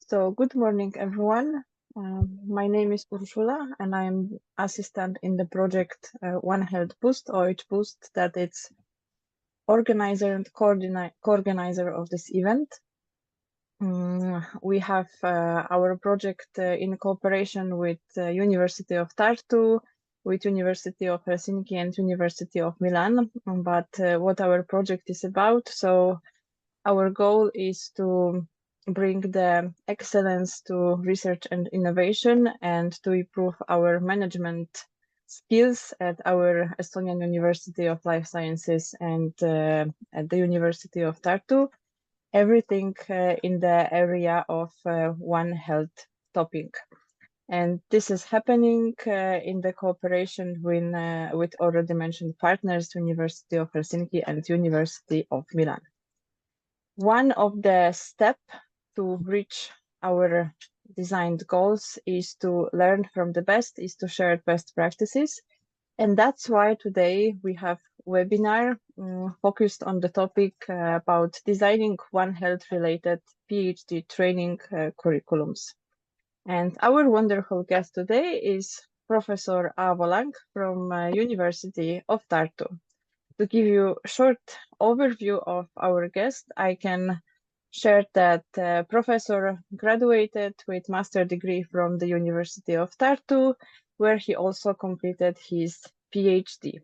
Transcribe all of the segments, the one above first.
So good morning, everyone. My name is Ursula, and I'm assistant in the project One Health Boost, OH Boost, that it's organizer and co-organizer of this event. We have our project in cooperation with University of Tartu, with University of Helsinki and University of Milan. But what our project is about, so our goal is to bring the excellence to research and innovation and to improve our management skills at our Estonian University of Life Sciences and at the University of Tartu, everything in the area of One Health topic. And this is happening in the cooperation with already mentioned partners, University of Helsinki and University of Milan. One of the steps to reach our designed goals is to learn from the best, is to share best practices. And that's why today we have a webinar focused on the topic about designing One Health related PhD training curriculums. And our wonderful guest today is Professor Aavo Lang from University of Tartu. To give you a short overview of our guest, I can share that Professor graduated with master's degree from the University of Tartu, where he also completed his PhD.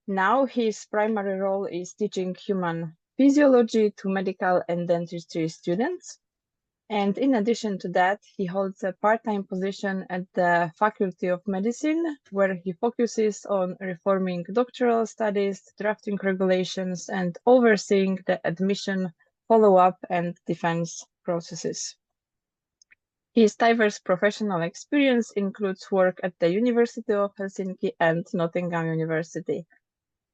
Now his primary role is teaching human physiology to medical and dentistry students. And in addition to that, he holds a part-time position at the Faculty of Medicine, where he focuses on reforming doctoral studies, drafting regulations, and overseeing the admission, follow-up, and defense processes. His diverse professional experience includes work at the University of Helsinki and Nottingham University.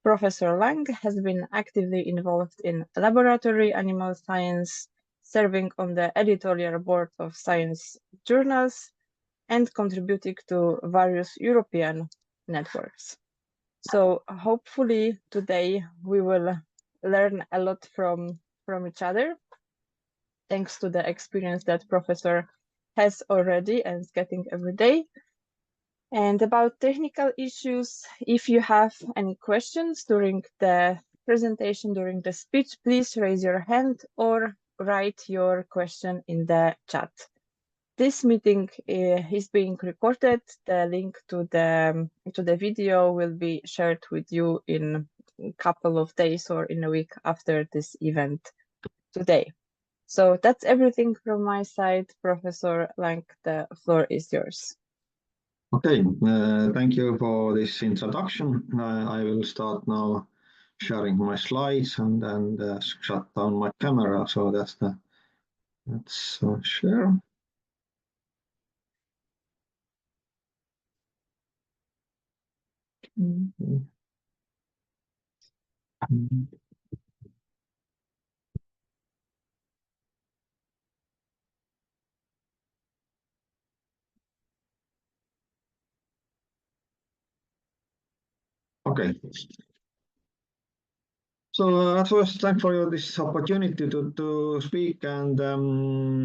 Professor Lang has been actively involved in laboratory animal science, serving on the editorial board of science journals and contributing to various European networks. So hopefully today we will learn a lot from each other, thanks to the experience that Professor has already and is getting every day. And about technical issues, if you have any questions during the presentation, during the speech, please raise your hand or write your question in the chat. This meeting is being recorded. The link to the video will be shared with you in a couple of days or in a week after this event today. So that's everything from my side. Professor Lang, the floor is yours. Okay, thank you for this introduction. I will start now sharing my slides and shut down my camera. So let's share. Okay. So at first, thanks for this opportunity to speak. And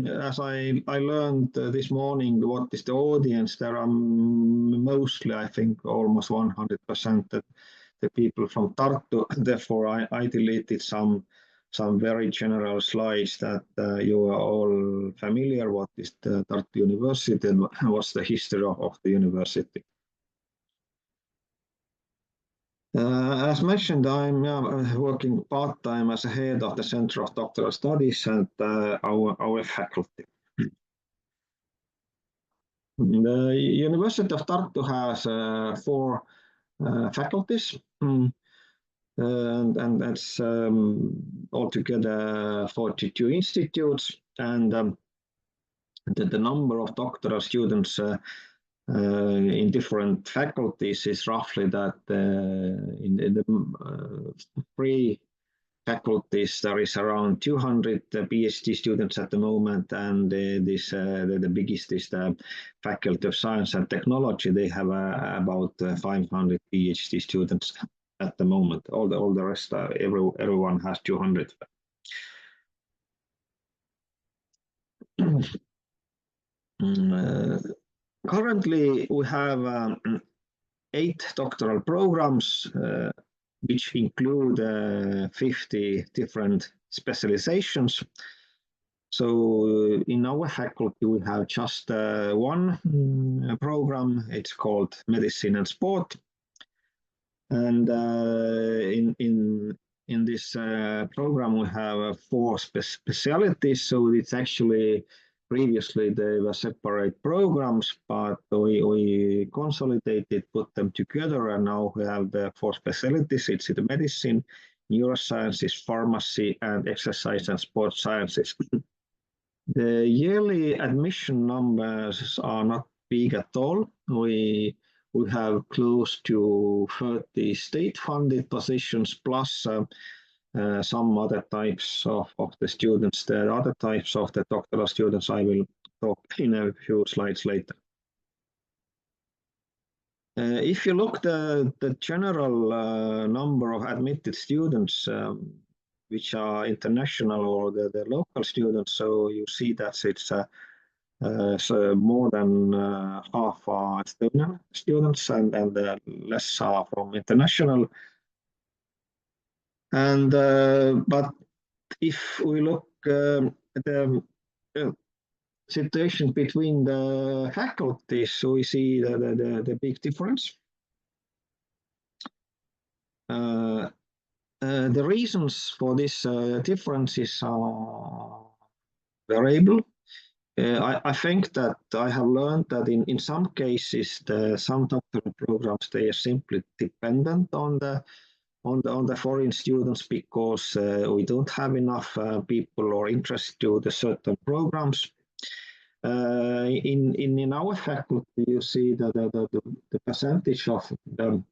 as I learned this morning, what is the audience? There are mostly, I think, almost 100% the people from Tartu. Therefore, I deleted some very general slides that you are all familiar. What is the Tartu University and what's the history of the university? As mentioned, I'm working part-time as a head of the Center of Doctoral Studies and our faculty. The University of Tartu has 4 faculties, and that's altogether 42 institutes, and the number of doctoral students in different faculties is roughly that in the 3 faculties there is around 200 PhD students at the moment, and the biggest is the Faculty of Science and Technology. They have about 500 PhD students at the moment. All the rest, everyone has 200. Currently, we have 8 doctoral programs, which include 50 different specializations. So in our faculty, we have just one program. It's called Medicine and Sport. And in this program, we have 4 specialties. So it's actually previously they were separate programs, but we consolidated, put them together, and now we have the 4 specialties. It's the medicine, neurosciences, pharmacy, and exercise and sports sciences. The yearly admission numbers are not big at all. We have close to 30 state-funded positions plus some other types of the students. The other types of the doctoral students I will talk in a few slides later. If you look the general number of admitted students, which are international or the local students, so you see that it's so more than half are Estonian students and less are from international. And but if we look at the situation between the faculties, we see the big difference. The reasons for this differences are variable. I think that I have learned that in some cases, some doctoral programs, they are simply dependent on the foreign students because we don't have enough people or interest to the certain programs. In our faculty, you see that the percentage of the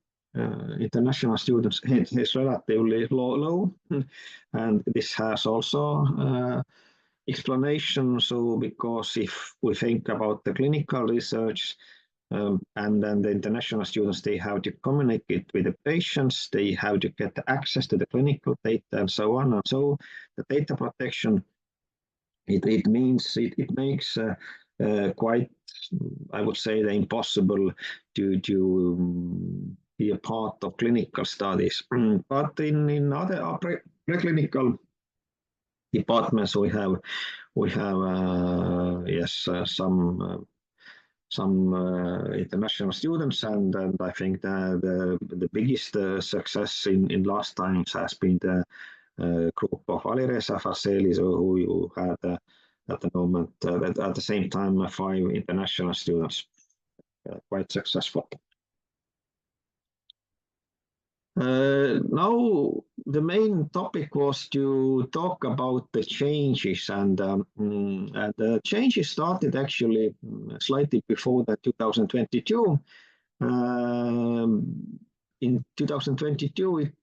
international students is relatively low, and this has also explanation. So because if we think about the clinical research, and then the international students, they have to communicate with the patients, they have to get access to the clinical data and so on. And so the data protection, it makes quite, I would say, impossible to be a part of clinical studies. But in other preclinical departments, we have yes, some international students, and I think the biggest success in last times has been the group of Alireza Faselis, who had at the moment at the same time 5 international students, quite successful. Now the main topic was to talk about the changes, and the changes started actually slightly before the 2022. In 2022, it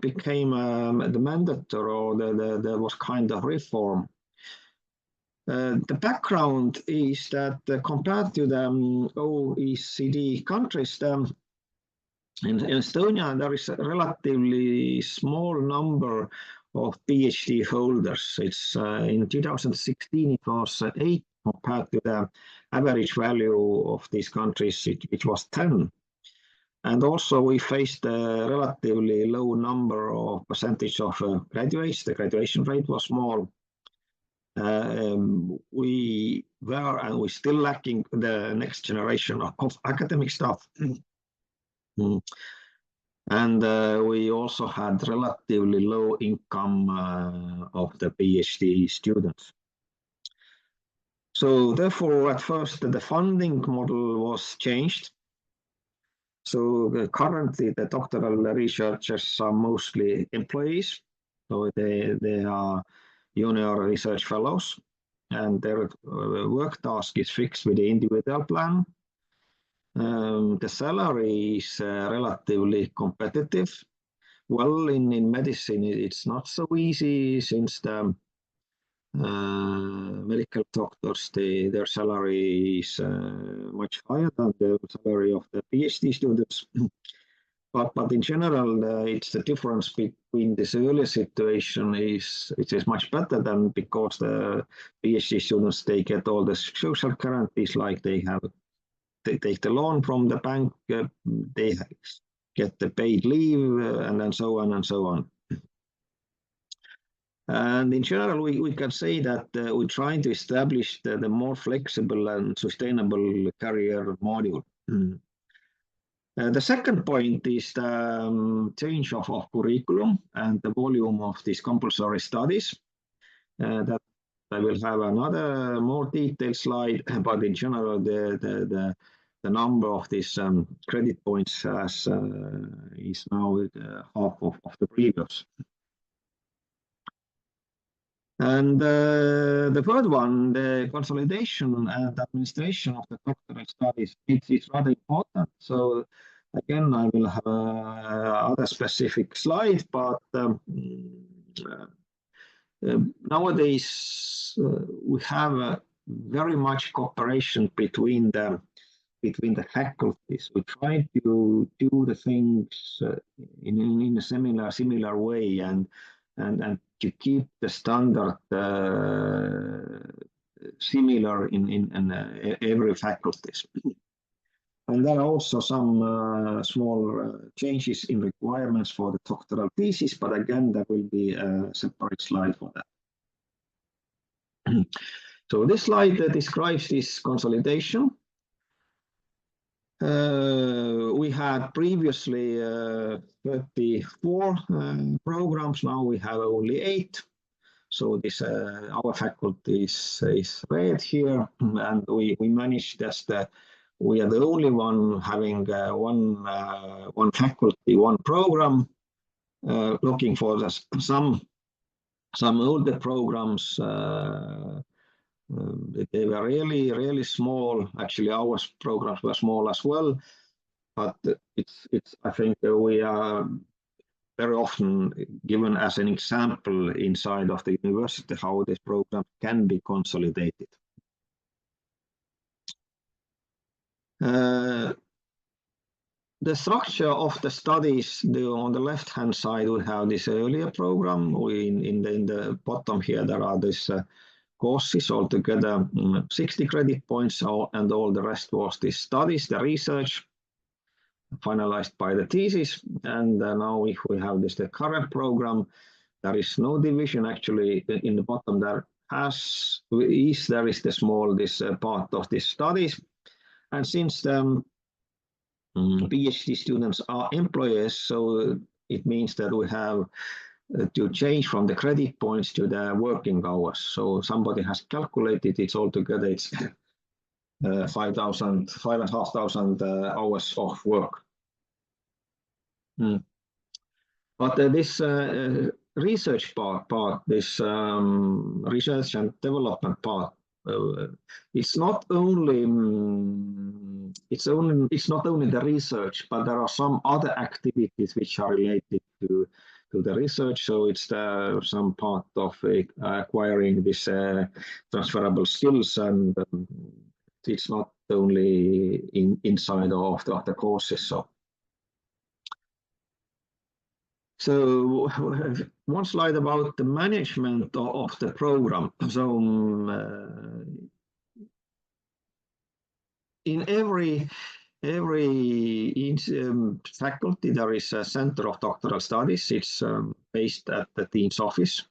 became the mandatory, or there was kind of reform. The background is that compared to the OECD countries, in Estonia, there is a relatively small number of PhD holders. It's in 2016, it was 8 compared to the average value of these countries, which was 10. And also we faced a relatively low number of percentage of graduates. The graduation rate was small. We were and we're still lacking the next generation of academic staff. And we also had relatively low income of the PhD students. So therefore, at first, the funding model was changed. So currently, the doctoral researchers are mostly employees. So they are junior research fellows, and their work task is fixed with the individual plan. The salary is relatively competitive. Well, in medicine, it's not so easy since the medical doctors, their salary is much higher than the salary of the PhD students. But in general, it's the difference between this earlier situation it is much better than because the PhD students, they get all the social guarantees, like they take the loan from the bank, they get the paid leave, and then so on and so on. And in general, we can say that we're trying to establish the more flexible and sustainable career module. The second point is the change of curriculum and the volume of these compulsory studies. That I will have another more detailed slide, but in general, the number of these credit points is now half of the previous. And the third one, the consolidation and administration of the doctoral studies, it is rather important. So again, I will have other specific slides, but nowadays we have very much cooperation between the faculties. We try to do the things in a similar way and to keep the standard similar in every faculties. And there are also some small changes in requirements for the doctoral thesis, but again, there will be a separate slide for that. So this slide describes this consolidation. We had previously 34 programs, now we have only 8. So this our faculty is red here, and we managed that we are the only one having one faculty, one program, looking for some older programs. They were really small. Actually, our programs were small as well, but it's I think we are very often given as an example inside of the university how this program can be consolidated. The structure of the studies, on the left-hand side, we have this earlier program. In the bottom here, there are these courses, altogether 60 credit points, and all the rest was the studies, the research, finalized by the thesis. And now if we have the current program, there is no division. Actually, in the bottom there is the small part of these studies. And since the PhD students are employers, so it means that we have to change from the credit points to the working hours. So somebody has calculated it's altogether it's 5,500 hours of work. But this research part, this research and development part, it's not only the research, but there are some other activities which are related to the research. So it's some part of acquiring this transferable skills, and it's not only inside of the courses. So one slide about the management of the program. So in every faculty there is a center of doctoral studies. It's based at the dean's office.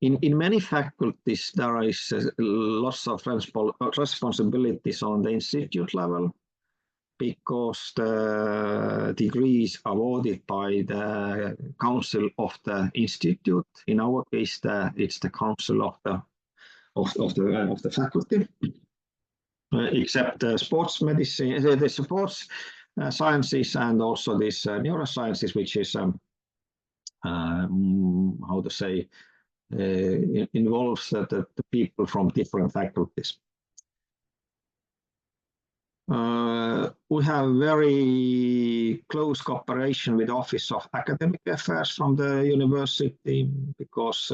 In many faculties there is lots of responsibilities on the institute level, because the degree is awarded by the council of the institute. In our case, it's the council of the faculty, except sports medicine, the sports sciences, and also this neurosciences, which is how to say involves the people from different faculties. We have very close cooperation with the Office of Academic Affairs from the university, because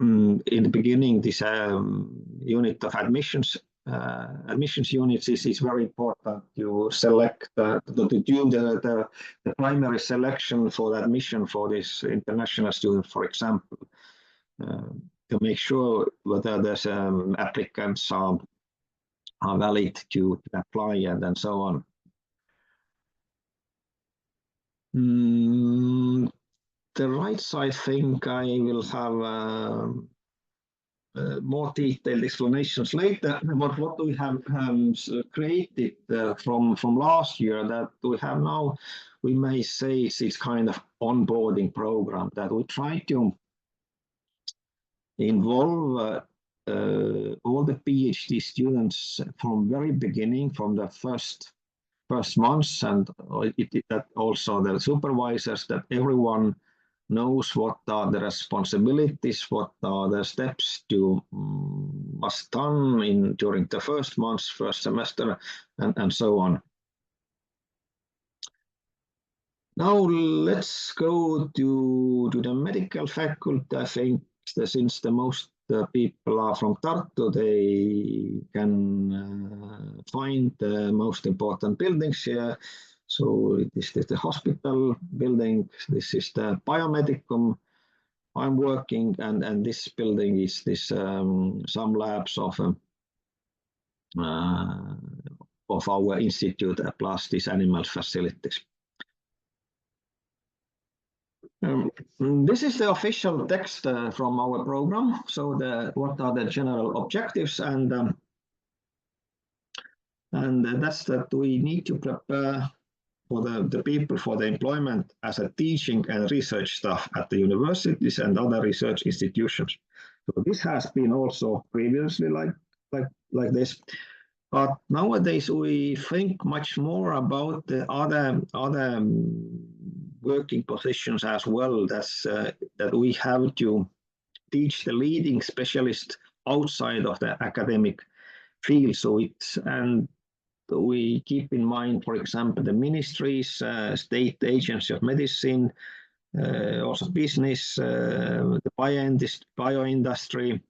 in the beginning, this unit of admissions admissions units is very important. You select to do the primary selection for the admission for this international student, for example, to make sure whether there's applicants are valid to apply and so on. The right side thing I will have more detailed explanations later. But what we have created from last year that we have now, we may say it's kind of onboarding program that we try to involve all the PhD students from very beginning, from the first months, and that also the supervisors, that everyone knows what are the responsibilities, what are the steps to must done during the first months, first semester, and so on. Now let's go to the medical faculty. I think that since the most people are from Tartu, they can find the most important buildings here. So this is the hospital building, this is the biomedicum I'm working, and this building is this some labs of our institute plus these animal facilities. This is the official text from our program. So what are the general objectives, and that's that we need to prepare for the people for the employment as a teaching and research staff at the universities and other research institutions. So this has been also previously like this, but nowadays we think much more about the other working positions as well. That's that we have to teach the leading specialists outside of the academic field. So we keep in mind, for example, the ministries, state agency of medicine, also business, the bioindustry,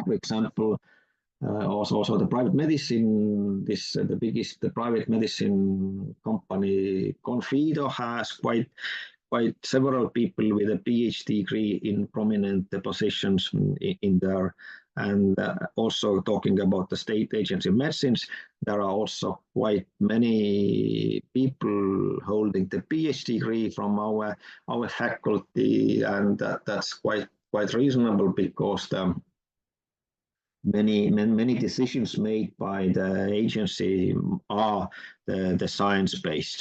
for example, also the private medicine. The biggest private medicine company, Confido, has quite several people with a PhD degree in prominent positions in there. And also talking about the state agency of medicines, there are also quite many people holding the PhD degree from our faculty, and that's quite reasonable, because many decisions made by the agency are the science-based.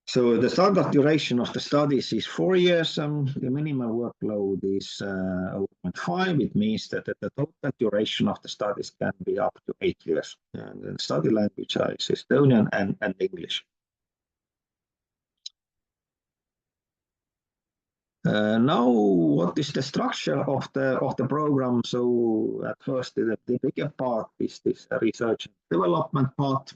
So the standard duration of the studies is 4 years. The minimum workload is 0.5. It means that the total duration of the studies can be up to 8 years. And the study language is Estonian and English. Now, what is the structure of the program? So at first, the bigger part is this research and development part.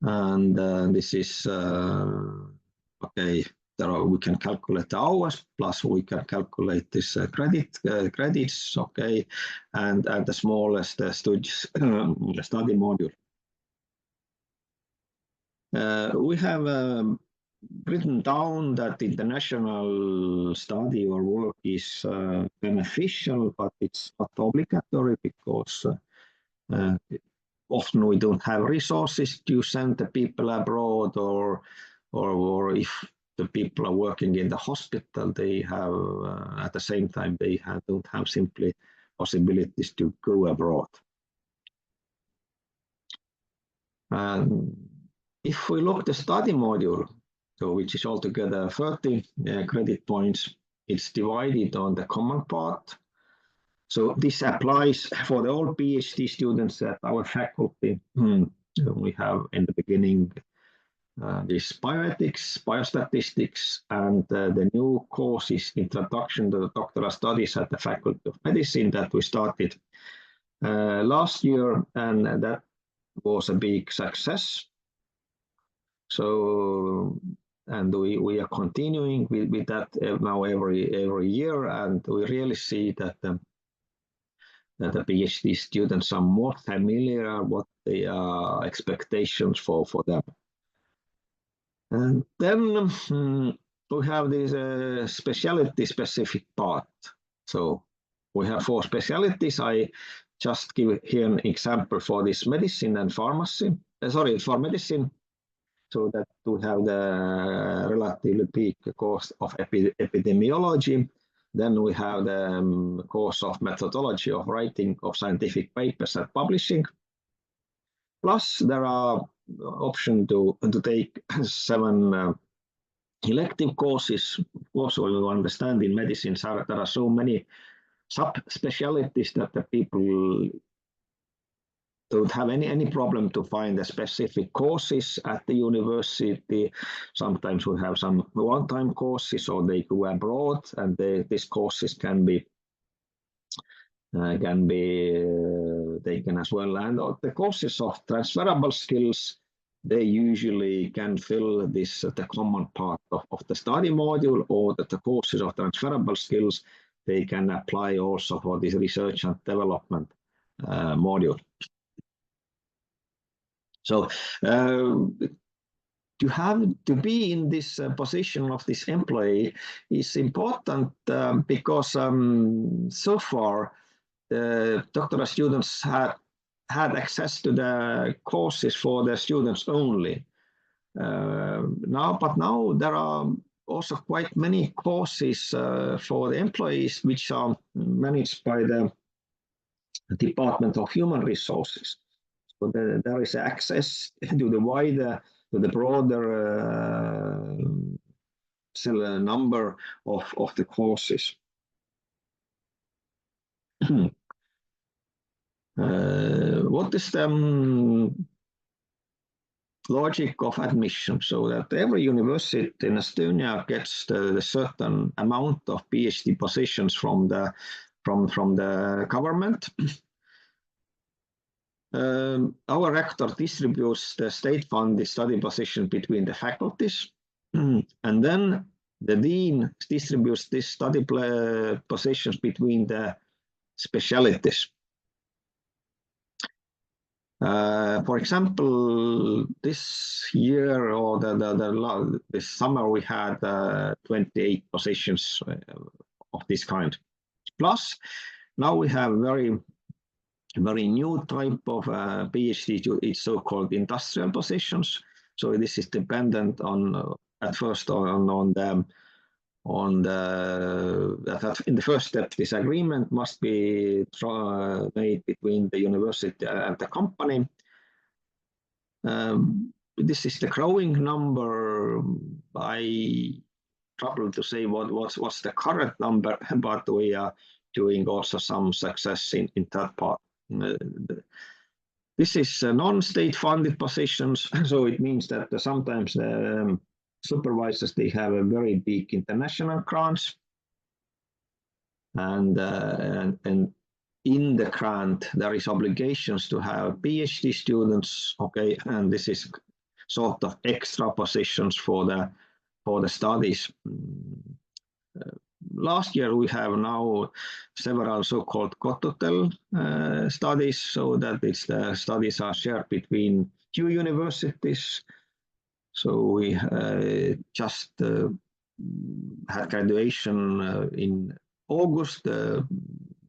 And this is okay. We can calculate the hours, plus we can calculate this credits, okay, and the smallest study module. We have written down that international study or work is beneficial, but it's not obligatory, because often we don't have resources to send the people abroad, or if the people are working in the hospital, they have at the same time don't have simply possibilities to go abroad. If we look at the study module, so which is altogether 30 credit points, it's divided on the common part. So this applies for all PhD students at our faculty. We have in the beginning this bioethics, biostatistics, and the new course is Introduction to the Doctoral Studies at the Faculty of Medicine that we started last year, and that was a big success. So and we are continuing with that now every year, and we really see that the PhD students are more familiar what the expectations for them. And then we have this specialty specific part. So we have 4 specialties. I just give here an example for this medicine and pharmacy. For medicine, so that we have the relatively big course of epidemiology. Then we have the course of methodology of writing of scientific papers and publishing. Plus, there are option to take 7 elective courses. Of course, we will understand in medicine there are so many subspecialties that the people don't have any problem to find the specific courses at the university. Sometimes we have some one-time courses, or they go abroad, and these courses can be taken as well. And the courses of transferable skills, they usually can fill this the common part of the study module, or that the courses of transferable skills, they can apply also for this research and development module. So to have to be in this position of this employee is important because so far the doctoral students had access to the courses for the students only. Now there are also quite many courses for the employees which are managed by the Department of Human Resources. So there is access to the broader number of the courses. What is the logic of admission? So that every university in Estonia gets the certain amount of PhD positions from the government. Our rector distributes the state-funded study position between the faculties, and then the dean distributes these study positions between the specialties. For example, this year or this summer we had 28 positions of this kind. Plus, now we have very new type of PhD. It's so-called industrial positions. So this is dependent on at first on the in the first step, this agreement must be made between the university and the company. This is the growing number. I trouble to say what's the current number, but we are doing also some success in that part. This is non-state funded positions, so it means that sometimes the supervisors, they have a very big international grants, and in the grant there is obligations to have PhD students, okay, and this is sort of extra positions for the studies. Last year we have now several so-called Kotutel studies, so that the studies are shared between 2 universities. So we just had graduation in August. The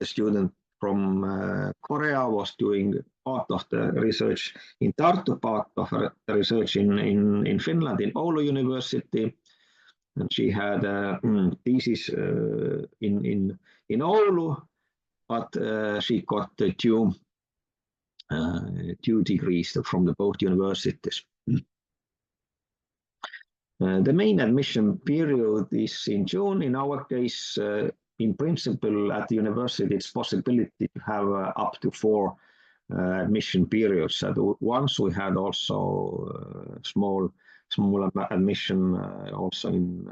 student from Korea was doing part of the research in Tartu, part of the research in Finland, in Oulu University. And she had a thesis in Oulu, but she got 2 degrees from both universities. The main admission period is in June. In our case, in principle, at the university, it's possibility to have up to 4 admission periods. Once we had also small admission also in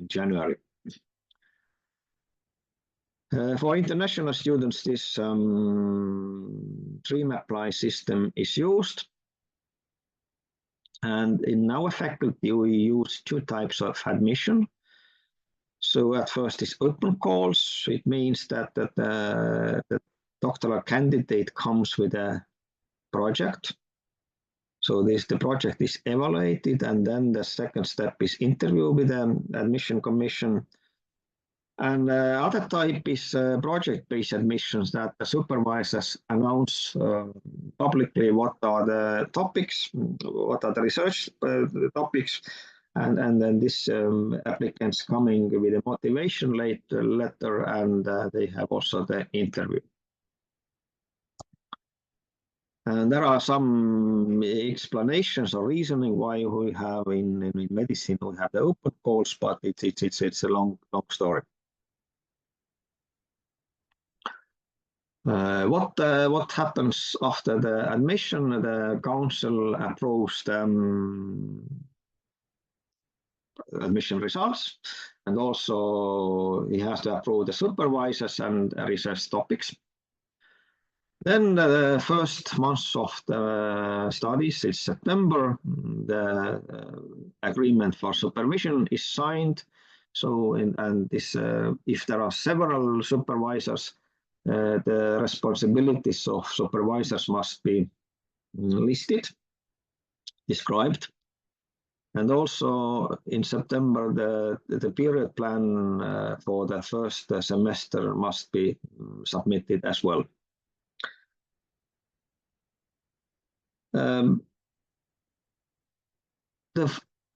January. For international students, this Stream Apply system is used. And in our faculty, we use two types of admission. So at first is open calls. It means that the doctoral candidate comes with a project. So the project is evaluated, and then the second step is interview with the admission commission. And other type is project-based admissions, that the supervisors announce publicly what are the topics, what are the research topics, and then this applicants coming with a motivation letter, and they have also the interview. And there are some explanations or reasoning why we have in medicine we have the open calls, but it's a long story. What happens after the admission? The council approves the admission results, and also he has to approve the supervisors and research topics. Then the first month of the studies is September. The agreement for supervision is signed. So and this if there are several supervisors, the responsibilities of supervisors must be listed, described. And also in September, the period plan for the first semester must be submitted as well. The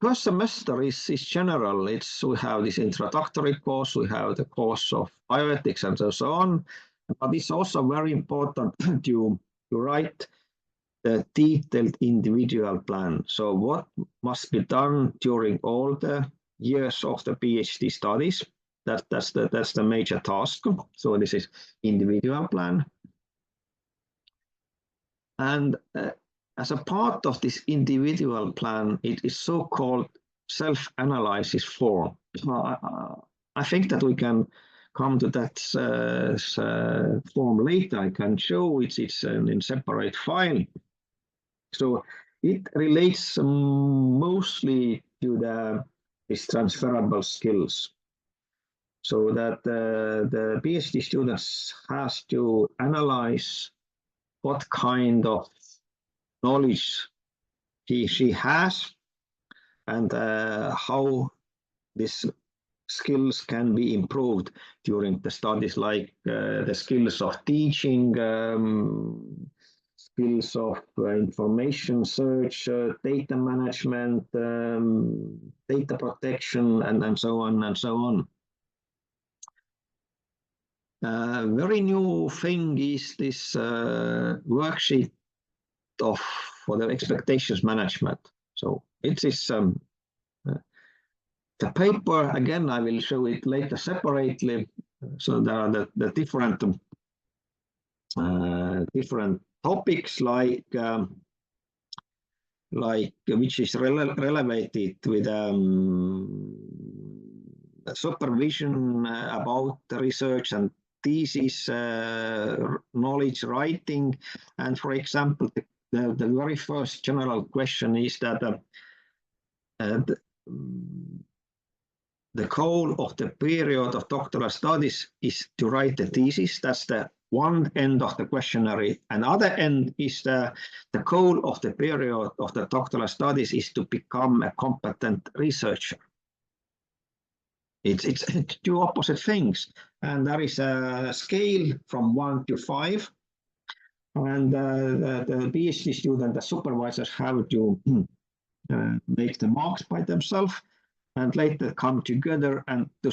first semester is general. We have this introductory course, we have the course of bioethics and so on. But it's also very important to write the detailed individual plan. So what must be done during all the years of the PhD studies? That's the major task. So this is individual plan. And as a part of this individual plan, it is so-called self-analysis form. I think that we can come to that form later. I can show it's in separate file. So it relates mostly to these transferable skills. So that the PhD students has to analyze what kind of knowledge she has, and how these skills can be improved during the studies, like the skills of teaching, skills of information search, data management, data protection, and so on and so on. Very new thing is this worksheet for the expectations management. So it is the paper, again, I will show it later separately. So there are the different topics, like which is related with supervision about the research and thesis, knowledge writing. And for example, the very first general question is that the goal of the period of doctoral studies is to write the thesis. That's the one end of the questionnaire. Another end is the goal of the period of the doctoral studies is to become a competent researcher. It's two opposite things. And there is a scale from 1 to 5. And the PhD student, the supervisors have to make the marks by themselves, and later come together and to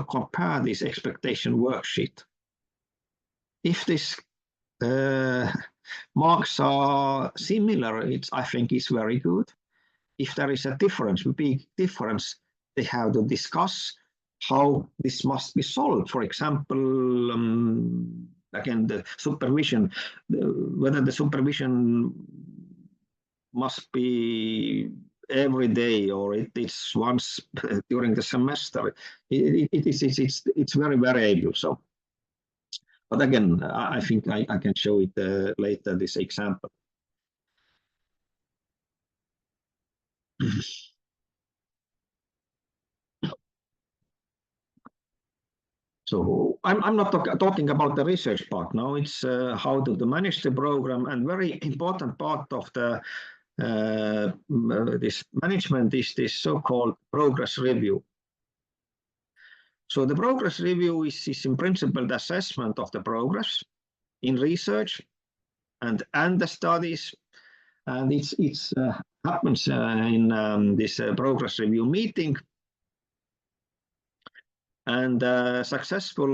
compare this expectation worksheet. If this marks are similar, I think it's very good. If there is a difference, a big difference, they have to discuss how this must be solved. For example, again, the supervision, whether the supervision must be every day or it's once during the semester. It's very variable. So, but again, I think I can show it later, this example. So I'm not talking about the research part now. It's how to manage the program, and very important part of the this management is this so-called progress review. So the progress review is in principle the assessment of the progress in research and the studies, and it's happens in this progress review meeting. And successful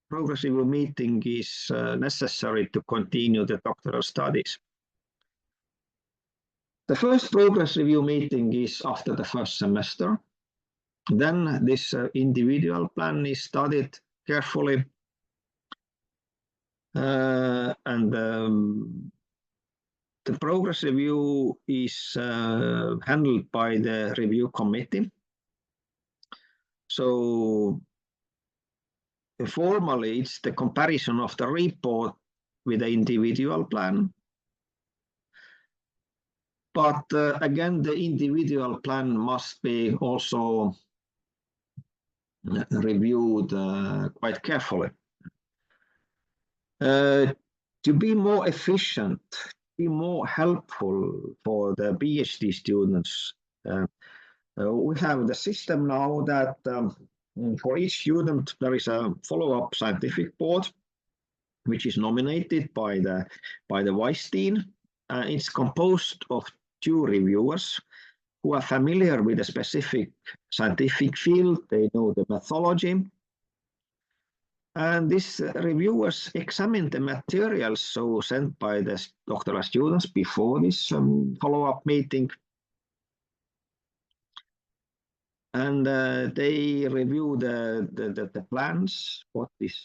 progress review meeting is necessary to continue the doctoral studies. The first progress review meeting is after the first semester. Then this individual plan is studied carefully. And the progress review is handled by the review committee. So formally, it's the comparison of the report with the individual plan. But again, the individual plan must be also reviewed quite carefully. To be more efficient, be more helpful for the PhD students, we have the system now that for each student there is a follow-up scientific board, which is nominated by the vice dean. It's composed of 2 reviewers who are familiar with a specific scientific field. They know the methodology. And these reviewers examine the materials sent by the doctoral students before this follow-up meeting. And they review the plans, what is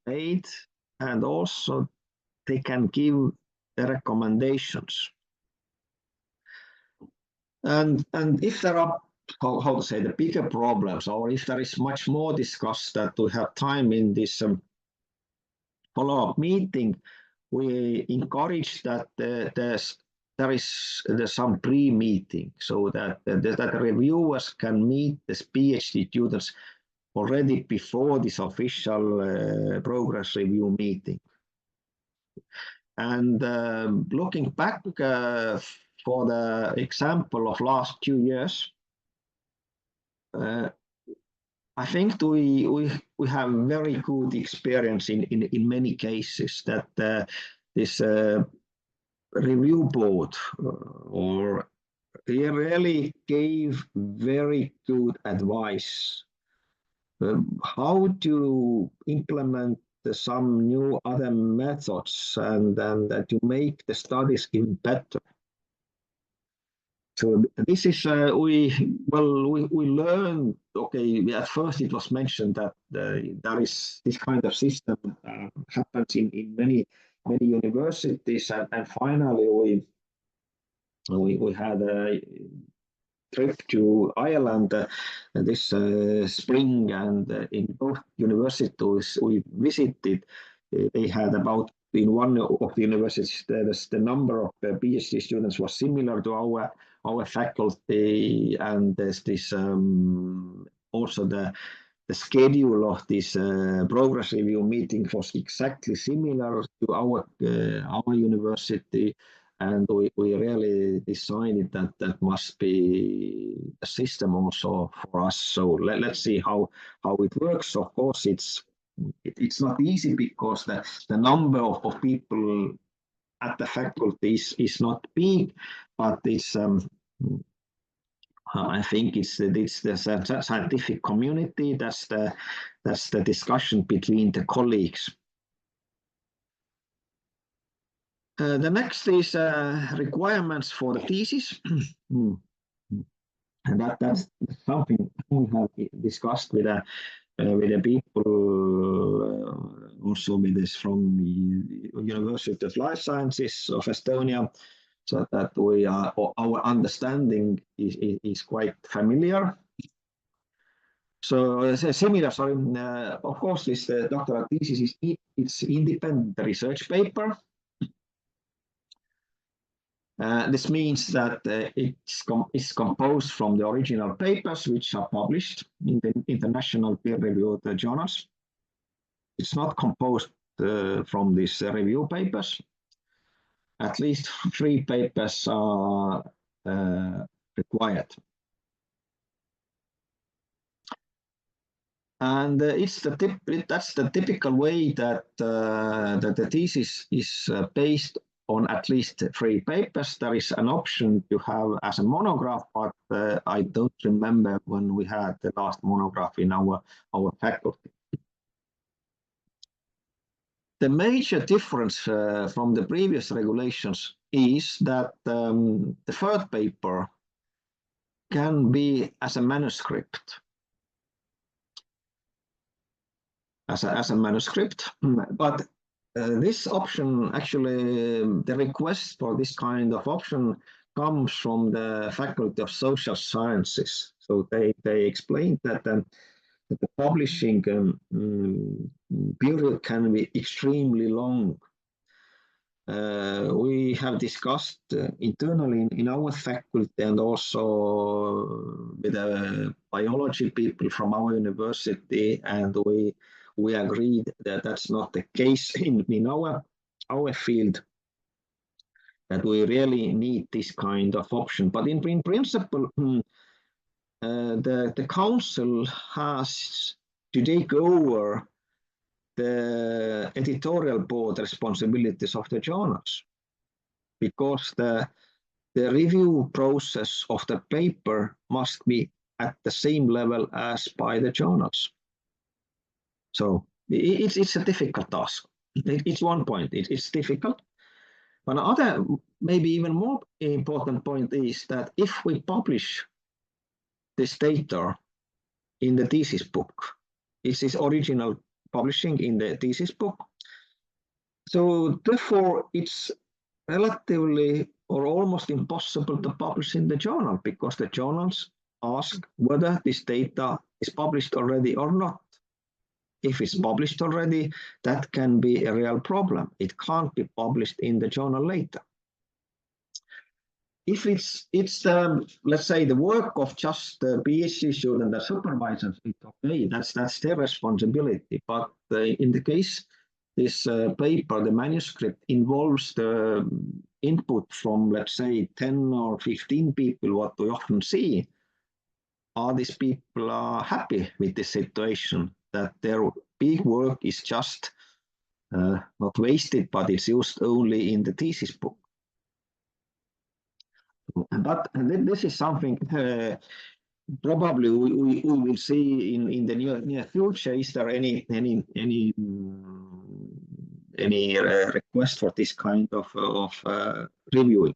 made, and also they can give the recommendations. And if there are, how to say, the bigger problems, or if there is much more discussed that we have time in this follow-up meeting, we encourage that there is some pre-meeting so that the reviewers can meet the PhD students already before this official progress review meeting. And looking back for the example of last 2 years, I think we have very good experience in many cases that this review board or they really gave very good advice how to implement some new other methods and to make the studies even better. So this is we learned. Okay, at first it was mentioned that there is this kind of system happens in many universities, and finally we had a trip to Ireland this spring, and in both universities we visited. They had about, in one of the universities, the number of PhD students was similar to our faculty, and there's this also the schedule of this progress review meeting was exactly similar to our university, and we really decided that must be a system also for us. So let's see how it works. Of course, it's not easy because the number of people at the faculty is not big, but it's I think it's the scientific community. That's the discussion between the colleagues. The next is requirements for the thesis. And that's something we have discussed with the people also with this from the University of Life Sciences of Estonia, so that our understanding is quite familiar. So similar, sorry, of course, this doctoral thesis it's independent research paper. This means that it's composed from the original papers which are published in the international peer-reviewed journals. It's not composed from these review papers. At least 3 papers are required. And that's the typical way that the thesis is based on at least 3 papers. There is an option to have as a monograph, but I don't remember when we had the last monograph in our faculty. The major difference from the previous regulations is that the 3rd paper can be as a manuscript. As a manuscript, but this option, actually, the request for this kind of option comes from the Faculty of Social Sciences. So they explained that the publishing period can be extremely long. We have discussed internally in our faculty and also with the biology people from our university, and we agreed that that's not the case in our field, that we really need this kind of option. But in principle, the council has to take over the editorial board responsibilities of the journals, because the review process of the paper must be at the same level as by the journals. So it's a difficult task. It's one point, it's difficult. But another, maybe even more important point is that if we publish this data in the thesis book, this is original publishing in the thesis book. So therefore, it's relatively or almost impossible to publish in the journal, because the journals ask whether this data is published already or not. If it's published already, that can be a real problem. It can't be published in the journal later. If it's let's say the work of just the PhD student, the supervisors, it's okay, that's their responsibility. But in the case, this paper, the manuscript, involves the input from, let's say, 10 or 15 people, what we often see. Are these people happy with the situation, that their big work is just not wasted, but it's used only in the thesis book? But this is something probably we will see in the near future. Is there any request for this kind of reviewing?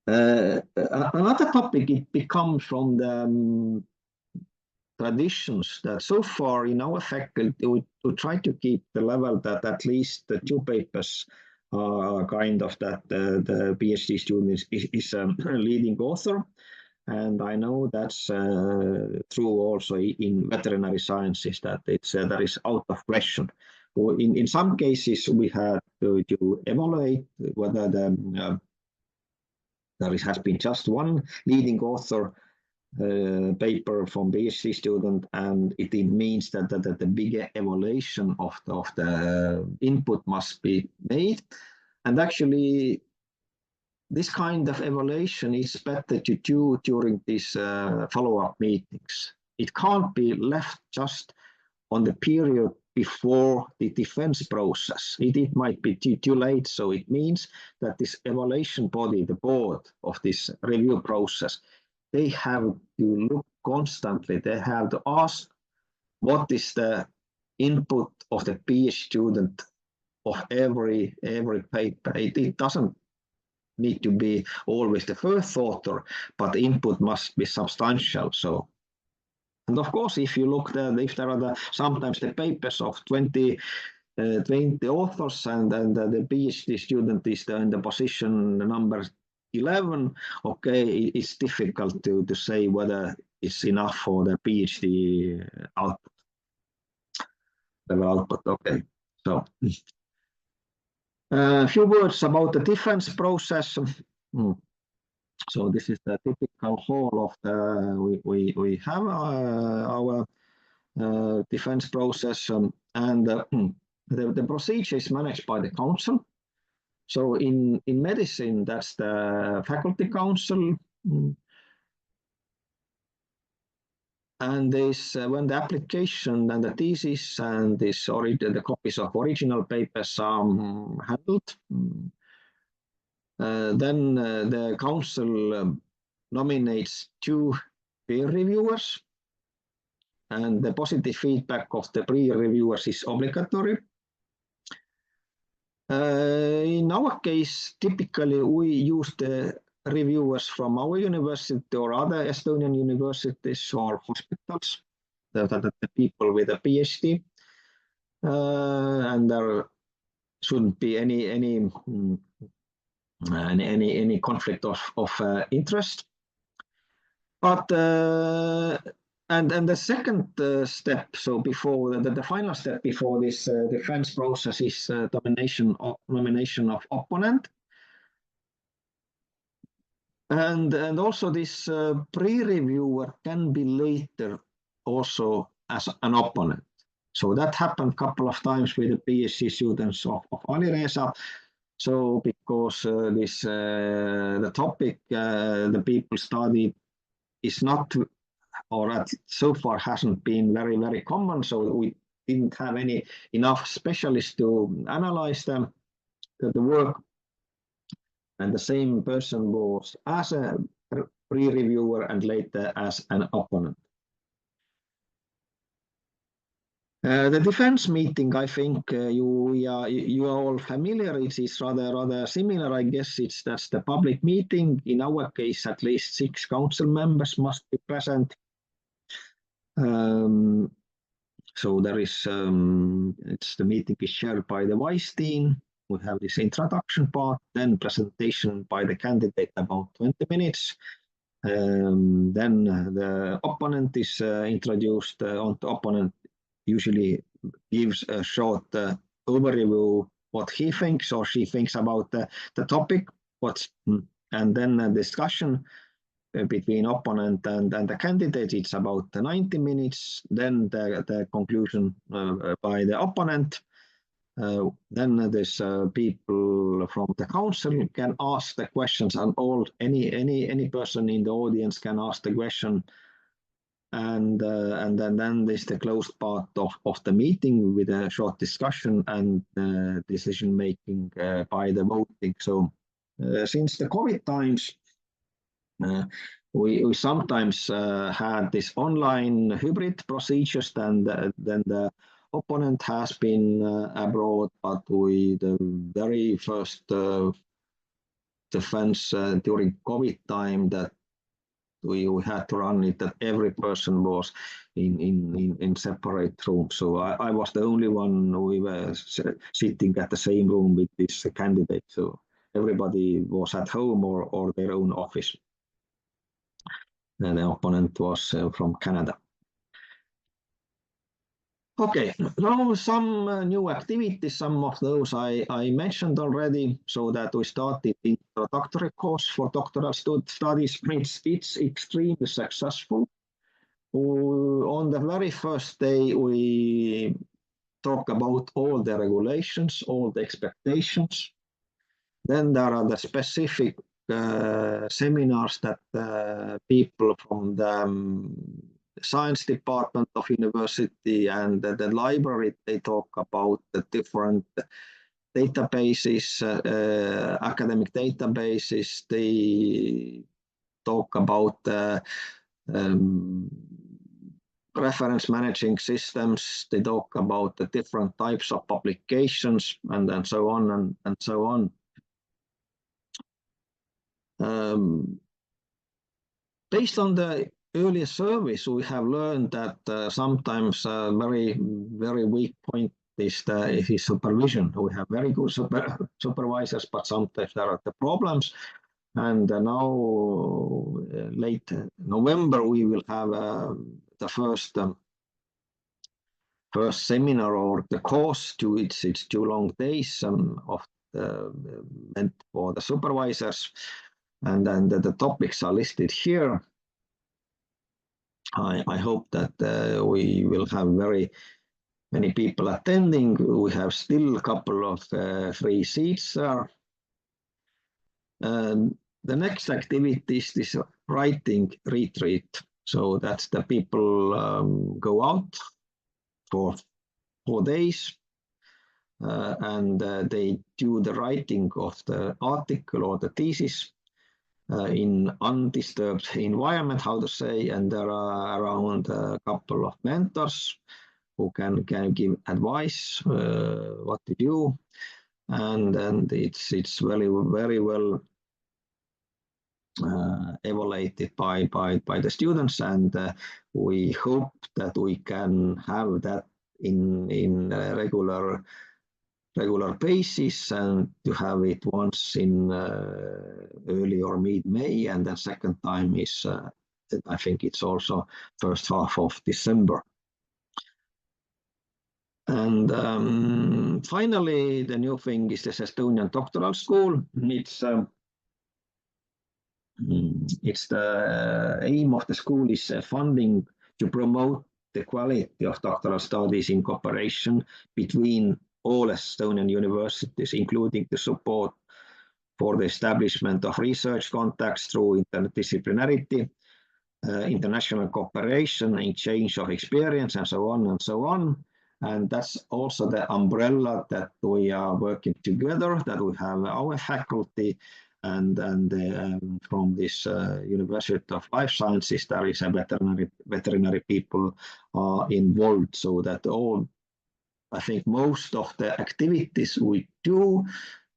Another topic, it becomes from the traditions that so far in our faculty we try to keep the level that at least the 2 papers are kind of that the PhD student is a leading author. And I know that's true also in veterinary sciences, that that is out of question. In some cases, we had to evaluate whether there has been just one leading author paper from PhD student, and it means that the bigger evaluation of the input must be made. And actually, this kind of evaluation is better to do during these follow-up meetings. It can't be left just on the period before the defense process. It might be too late, so it means that this evaluation body, the board of this review process, they have to look constantly. They have to ask what is the input of the PhD student of every paper. It doesn't need to be always the first author, but the input must be substantial. So, and of course, if you look if there are sometimes the papers of 20 authors, and the PhD student is in the position number 11, okay, it's difficult to say whether it's enough for the PhD output. Okay, so A few words about the defense process. So this is the typical hall of the we have our defense process, and the procedure is managed by the council. So in medicine, that's the faculty council. And this when the application and the thesis and the copies of original papers are handled, then the council nominates 2 peer reviewers, and the positive feedback of the peer reviewers is obligatory. In our case, typically we use the reviewers from our university or other Estonian universities or hospitals, the people with a PhD, and there shouldn't be any conflict of interest. But and the second step, so before the final step before this defense process is nomination of opponent, and also this pre-reviewer can be later also as an opponent. So that happened a couple of times with the PhD students of Alireza. So because the topic the people studied is not, or so far hasn't been very common, so we didn't have enough specialists to analyze the work, and the same person was as a pre-reviewer and later as an opponent. The defense meeting, I think you are all familiar. It is rather similar. I guess that's the public meeting. In our case, at least 6 council members must be present. So there is the meeting is chaired by the vice dean. We have this introduction part, then presentation by the candidate about 20 minutes. Then the opponent is introduced. On the opponent usually gives a short overview what he thinks or she thinks about the topic. And then a discussion between opponent and the candidate. It's about 90 minutes. Then the conclusion by the opponent. Then there's people from the council can ask the questions, and any person in the audience can ask the question. And then there's the closed part of the meeting with a short discussion and decision making by the voting. So since the COVID times, we sometimes had this online hybrid procedures, then the opponent has been abroad, but the very first defense during COVID time that we had to run it, that every person was in separate rooms. So I was the only one. We were sitting at the same room with this candidate. So everybody was at home or their own office. And the opponent was from Canada. Okay, now some new activities. Some of those I mentioned already, so that we started the introductory course for doctoral studies. It's extremely successful. On the very first day, we talk about all the regulations, all the expectations. Then there are the specific seminars that people from the science department of university and the library, they talk about the different databases, academic databases. They talk about reference managing systems. They talk about the different types of publications and so on and so on. Based on the earlier surveys, we have learned that sometimes a very weak point is supervision. We have very good supervisors, but sometimes there are the problems. And now, late November, we will have the first seminar or the course. It's 2 long days of meant for the supervisors. And then the topics are listed here. I hope that we will have very many people attending. We have still a couple of free seats there. The next activity is this writing retreat. So that's the people go out for 4 days and they do the writing of the article or the thesis in undisturbed environment, how to say, and there are around a couple of mentors who can give advice what to do, and it's very well evaluated by the students, and we hope that we can have that in regular basis, and to have it once in early or mid-May, and then second time is I think it's also first half of December. And finally, the new thing is this Estonian doctoral school. It's the aim of the school is funding to promote the quality of doctoral studies in cooperation between all Estonian universities, including the support for the establishment of research contacts through interdisciplinarity, international cooperation, exchange of experience, and so on and so on. And that's also the umbrella that we are working together, that we have our faculty and from this University of Life Sciences, there is a veterinary people involved, so that I think most of the activities we do,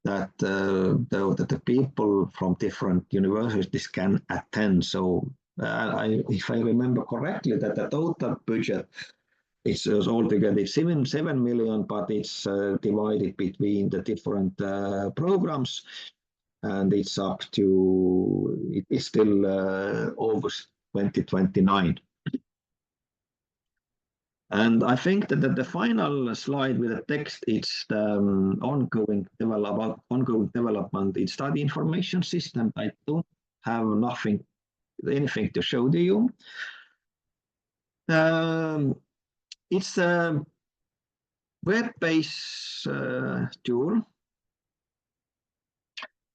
that the people from different universities can attend. So if I remember correctly, that the total budget is altogether 7 million, but it's divided between the different programs, and it's up to, it's still August 2029. And I think that the final slide with the text, it's the ongoing development in study information system. I don't have anything to show to you. It's a web-based tool.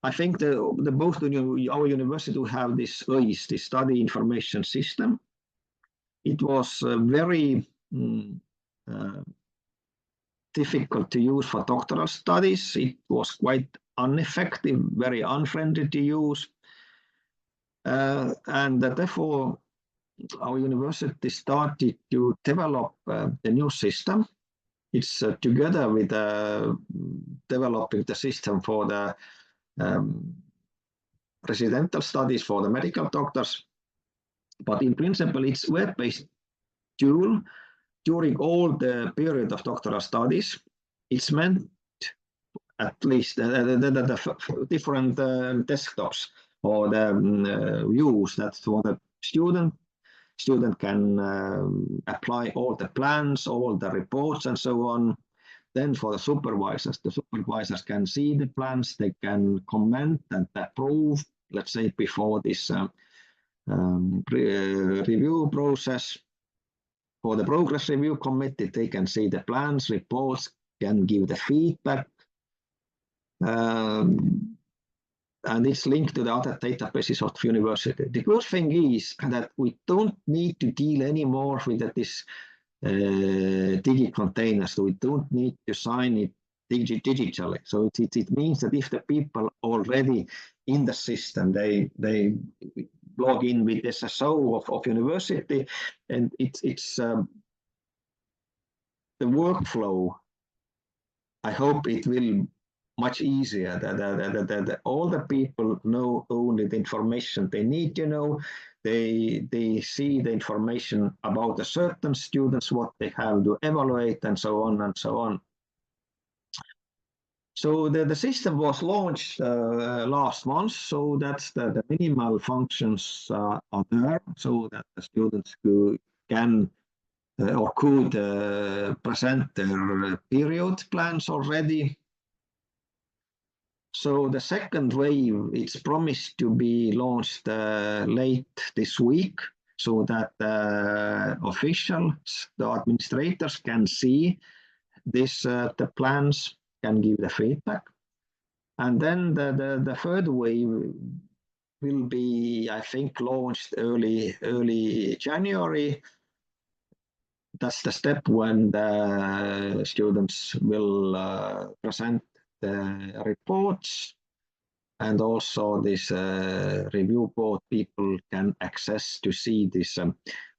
I think both our university have this study information system. It was very difficult to use for doctoral studies. It was quite ineffective, very unfriendly to use. And therefore, our university started to develop the new system. It's together with developing the system for the residential studies for the medical doctors. But in principle, it's web-based tool during all the period of doctoral studies. It's meant at least the different desktops or the views that for the student can apply all the plans, all the reports, and so on. Then for the supervisors can see the plans, they can comment and approve, let's say, before this review process. For the progress review committee, they can see the plans, reports, can give the feedback. And it's linked to the other databases of the university. The good thing is that we don't need to deal anymore with this digi containers. So we don't need to sign it digitally. So it means that if the people already in the system, they log in with SSO of university, and it's the workflow. I hope it will much easier that all the people know only the information they need to know. They see the information about a certain students, what they have to evaluate, and so on and so on. So the system was launched last month, so that's the minimal functions are there, so that the students can or could present their period plans already. So the second wave, it's promised to be launched late this week so that officials, the administrators can see this, the plans, can give the feedback. And then the third wave will be, I think, launched early January. That's the step when the students will present the reports, and also this review board people can access to see these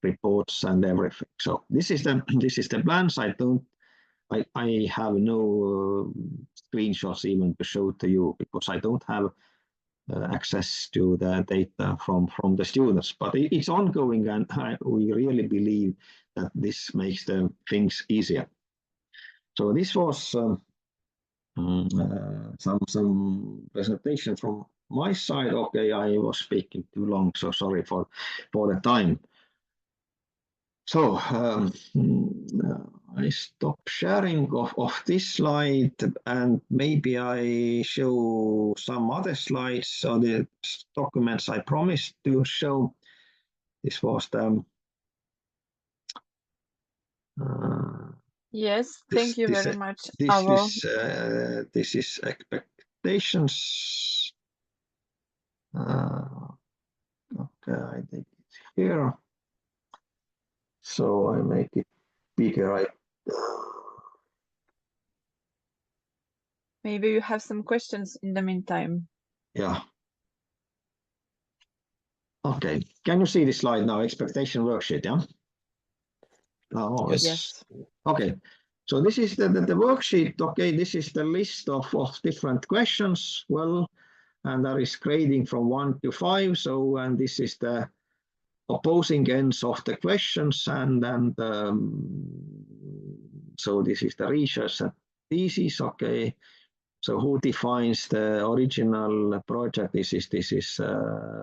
reports and everything. So this is the plans. I have no screenshots even to show to you because I don't have access to the data from the students, but it's ongoing, and we really believe that this makes the things easier. So this was some presentation from my side. Okay, I was speaking too long, so sorry for the time. So I stop sharing of this slide, and maybe I show some other slides. So the documents I promised to show. This was the yes, thank you very much, this Aavo. this is expectations. Okay, I take it here. So I make it bigger. Maybe you have some questions in the meantime. Yeah. Okay. Can you see this slide now? Expectation worksheet, yeah? Oh, Yes. Okay. So this is the worksheet. Okay, this is the list of different questions. Well, and there is grading from 1 to 5. So, and this is the opposing ends of the questions, and so this is the research and thesis. Okay. So who defines the original project? This is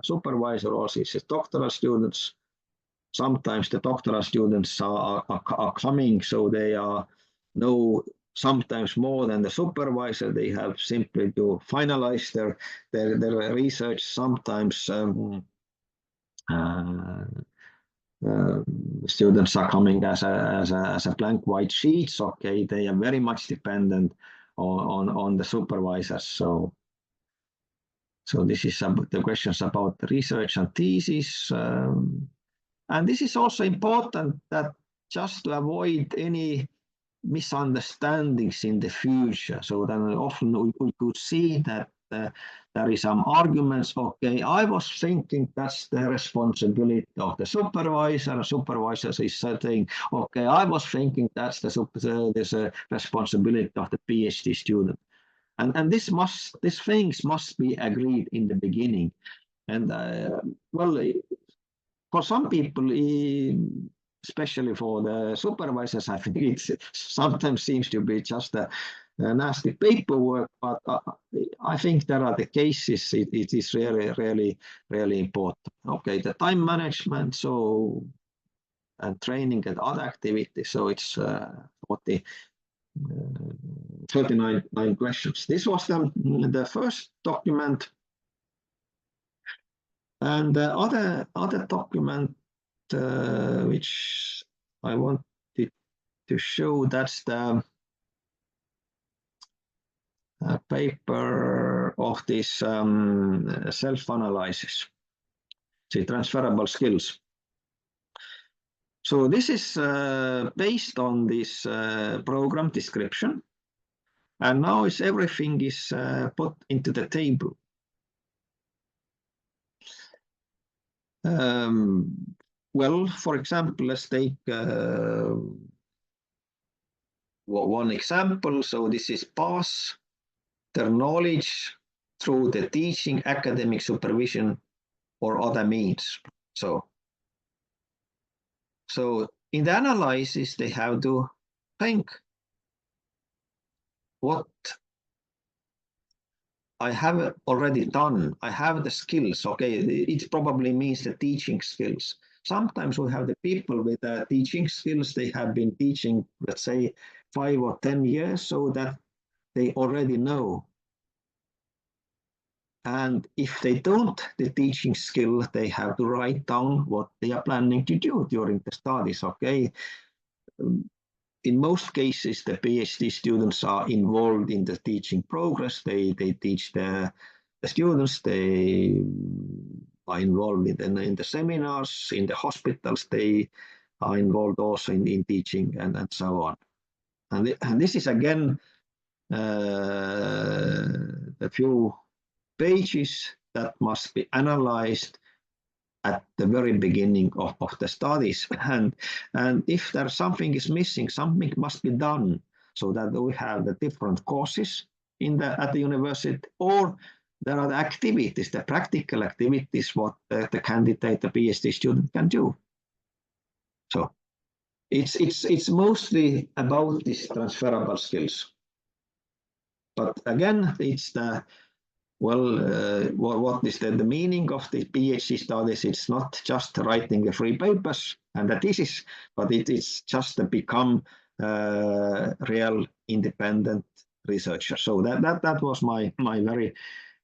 supervisor, also this is doctoral students. Sometimes the doctoral students are coming, so they are know sometimes more than the supervisor. They have simply to finalize their research. Sometimes students are coming as a blank white sheets. Okay, they are very much dependent on the supervisors. So this is the questions about the research and thesis. And this is also important that just to avoid any misunderstandings in the future. So then often we could see that there is some arguments. Okay, I was thinking that's the responsibility of the supervisor. Supervisor is saying, okay, I was thinking that's the responsibility of the PhD student. And these things must be agreed in the beginning. And well, for some people, especially for the supervisors, I think it sometimes seems to be just a nasty paperwork, but I think there are the cases it is really important. Okay, the time management, so and training and other activities. So it's 39 questions. This was the first document. And the other document which I wanted to show, that's the paper of this self-analysis, the transferable skills. So this is based on this program description, and now everything is put into the table. Well, for example, let's take one example. So this is pass their knowledge through the teaching, academic supervision, or other means. So in the analysis, they have to think what I have already done. I have the skills. Okay, it probably means the teaching skills. Sometimes we have the people with teaching skills. They have been teaching, let's say, 5 or 10 years, so that they already know And if they don't, the teaching skill, they have to write down what they are planning to do during the studies, okay? In most cases, the PhD students are involved in the teaching progress. They teach the students, they are involved in the seminars, in the hospitals, they are involved also in teaching and so on. And this is again a few pages that must be analyzed at the very beginning of the studies. And if there's something is missing, something must be done so that we have the different courses at the university, or there are the activities, the practical activities, what the candidate, the PhD student can do. So it's mostly about these transferable skills. But again, it's the what is the meaning of the PhD studies? It's not just writing free papers and a thesis, but it's just to become real independent researcher. So that was my very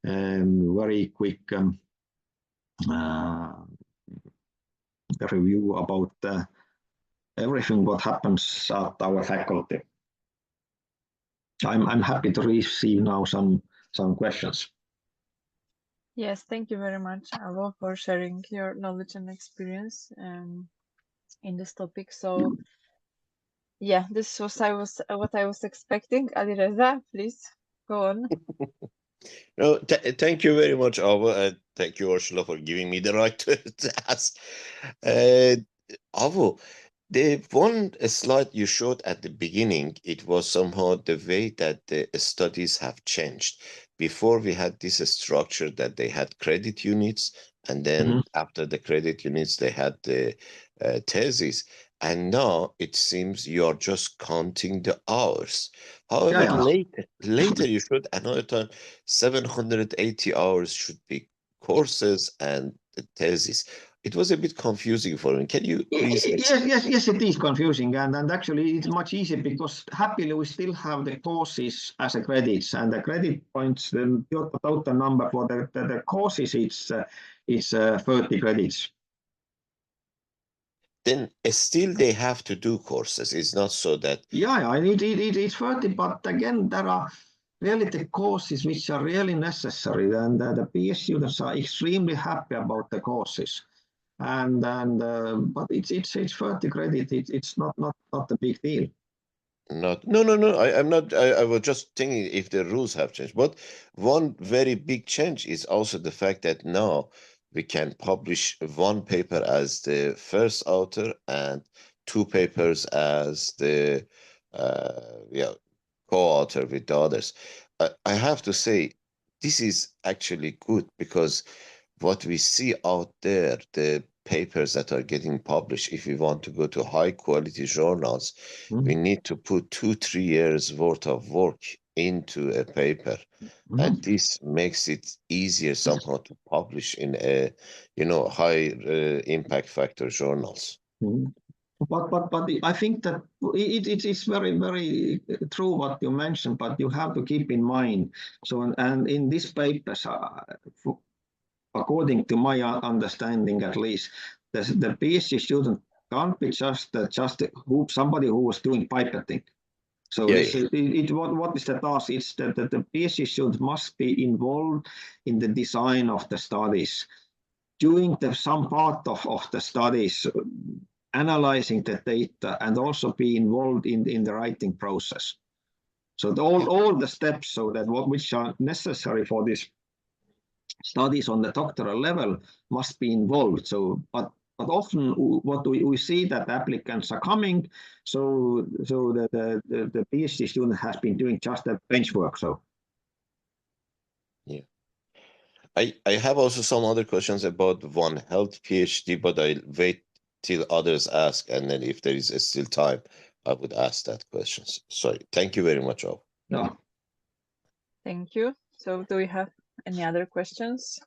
very quick review about everything what happens at our faculty. I'm happy to receive now some questions. Yes, thank you very much, Aavo, for sharing your knowledge and experience in this topic. So, yeah, this was what I was expecting. Alireza, please go on. No, thank you very much, Aavo, and thank you, Ursula, for giving me the right to ask. Aavo, the one slide you showed at the beginning, it was somehow the way that the studies have changed. Before we had this structure that they had credit units, and then after the credit units, they had the thesis. And now it seems you are just counting the hours. However, later you showed another time 780 hours should be courses and the thesis. It was a bit confusing for me. Can you please explain? Yes, it is confusing, and actually it's much easier because happily we still have the courses as a credits, and the credit points, the total number for the courses, it's 30 credits. Then still they have to do courses. It's not so that it's 30, but again there are really the courses which are really necessary, and the PhD students are extremely happy about the courses. But it's 30 credit. It's not a big deal. No. I'm not. I was just thinking if the rules have changed. But one very big change is also the fact that now we can publish one paper as the first author and two papers as the co-author with the others. I have to say this is actually good because what we see out there, the papers that are getting published, if we want to go to high quality journals, we need to put 2-3 years worth of work into a paper. And this makes it easier somehow to publish in a high impact factor journals. But I think that it's very, very true what you mentioned, but you have to keep in mind. So, and in these papers, according to my understanding at least, the PhD student can't be just somebody who was doing pipetting. So what is the task? It's that the PhD student must be involved in the design of the studies, doing some part of the studies, analyzing the data, and also be involved in the writing process. So all the steps, so that which are necessary for this studies on the doctoral level must be involved. So, but often what we see that applicants are coming, so the PhD student has been doing just the bench work. So, yeah, I have also some other questions about One Health PhD, but I'll wait till others ask, and then if there is still time, I would ask that questions. Sorry. Thank you very much, all. No. Thank you. So do we have any other questions?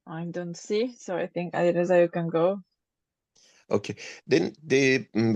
I don't see, so I think Alireza, you can go. Okay, then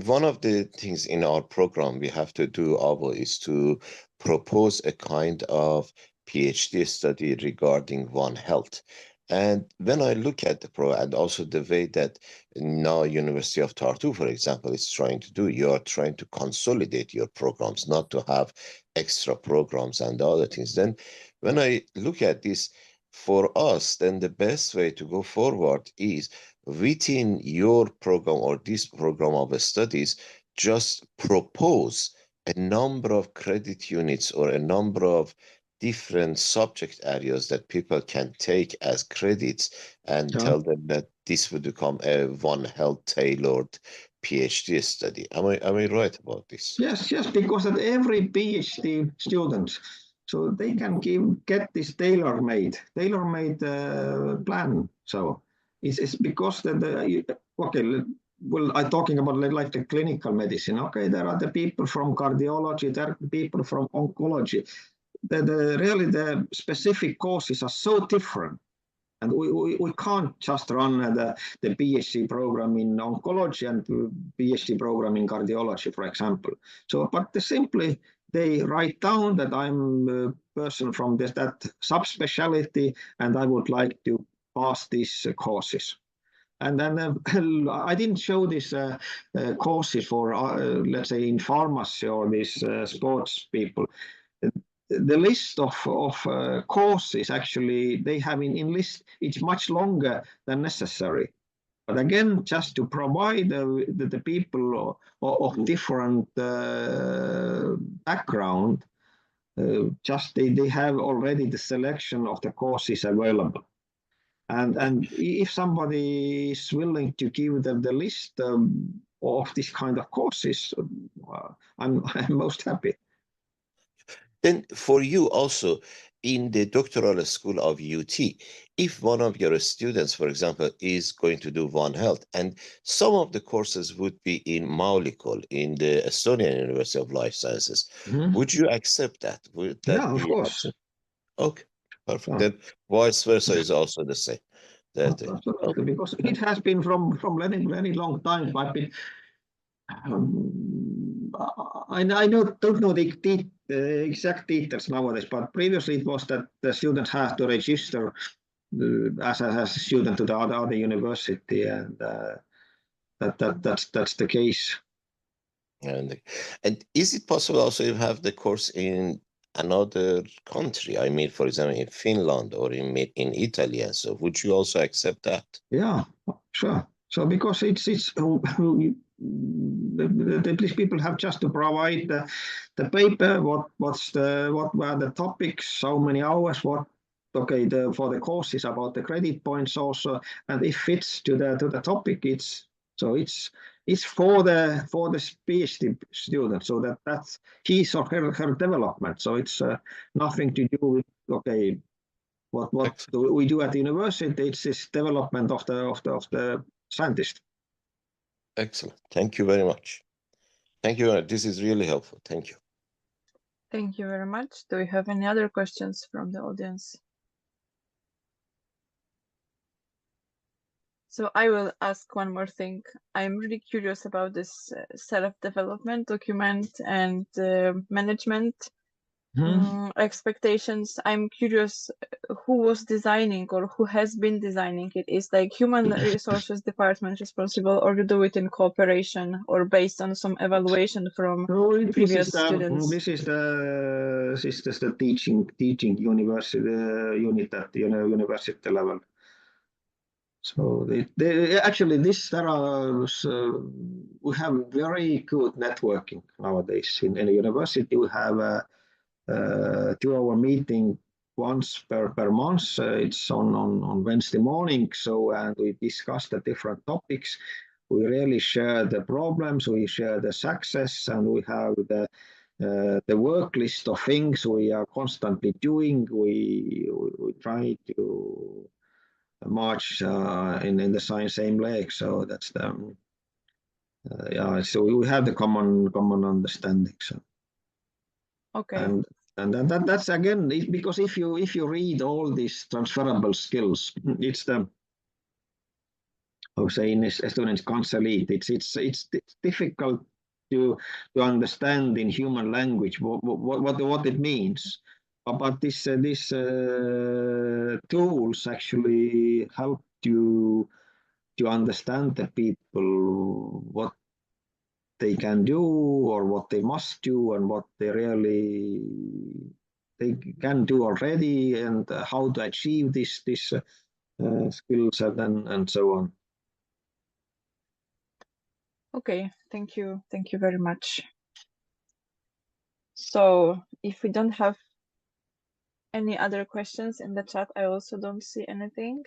one of the things in our program we have to do, Aavo, is to propose a kind of PhD study regarding One Health. And when I look at the and also the way that now University of Tartu, for example, is trying to do, you are trying to consolidate your programs, not to have extra programs and other things. Then when I look at this, for us, then the best way to go forward is within your program or this program of studies, just propose a number of credit units or a number of different subject areas that people can take as credits and tell them that this would become a One Health tailored PhD study. Am I right about this? Yes, because at every PhD student, so they can get this tailor-made plan. So it's because okay, well, I'm talking about like the clinical medicine. Okay, there are the people from cardiology, there are the people from oncology. Really the specific courses are so different. And we can't just run the PhD program in oncology and PhD program in cardiology, for example. So, but simply they write down that I'm a person from that subspecialty and I would like to pass these courses. And then I didn't show these courses for, let's say, in pharmacy or these sports people. The list of courses actually they have in list, it's much longer than necessary. But again, just to provide the people of different background, just they have already the selection of the courses available. And if somebody is willing to give them the list of this kind of courses, I'm most happy. Then for you also, in the doctoral school of UT, if one of your students, for example, is going to do One Health, and some of the courses would be in Maulikul, in the Estonian University of Life Sciences, would you accept that? Would that of course. Accepted? Okay, perfect. Then vice versa is also the same. Absolutely, because it has been from very long time. I've been, I don't know the exact details nowadays, but previously it was that the students have to register as a student to the other university, and that's the case. And is it possible also you have the course in another country? I mean, for example, in Finland or in Italy, and so would you also accept that? Yeah, sure. So because these people have just to provide the paper, what were the topics, how many hours, for the courses about the credit points also, and if fits to the topic, it's for the PhD student, so that's his or her development. So it's nothing to do with what we do at the university. It's this development of the scientist. Excellent. Thank you very much. Thank you. This is really helpful. Thank you. Thank you very much. Do we have any other questions from the audience? So I will ask one more thing. I'm really curious about this self-development document and management expectations. I'm curious who was designing or who has been designing it. Is like human resources department responsible, or you do it in cooperation or based on some evaluation from previous students? This is the teaching university unit at the university level. So actually we have very good networking nowadays in a university. We have a 2-hour meeting once per month. It's on Wednesday morning. So and we discuss the different topics. We really share the problems. We share the success, and we have the work list of things we are constantly doing. We try to march in the same leg. So that's the So we have the common understanding. So okay. And that's again because if you read all these transferable skills, it's the we say in Estonian, kantseliit. It's difficult to understand in human language what it means. But these tools actually help you to understand the people, what they can do or what they must do and what they can do already, and how to achieve this skills and so on. Okay, thank you very much. So if we don't have any other questions in the chat, I also don't see anything.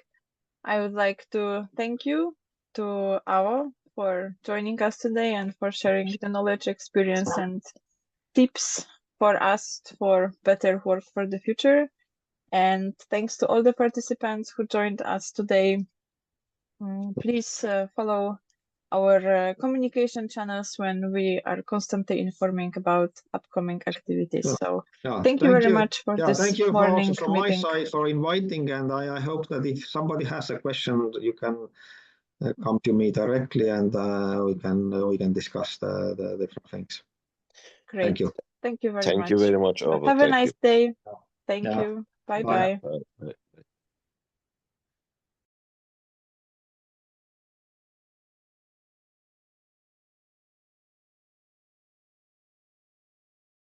I would like to thank you to Aavo for joining us today and for sharing the knowledge, experience, and tips for us for better work for the future. And thanks to all the participants who joined us today. Please follow our communication channels when we are constantly informing about upcoming activities. So thank you very much for this thank you morning also from meeting. my side for inviting, and I hope that if somebody has a question, you can come to me directly, and we can discuss the different things. Great. Thank you. Thank you very much. Thank you very much, Aavo. Have a nice day. Thank Yeah. you. Bye Bye. bye. Bye.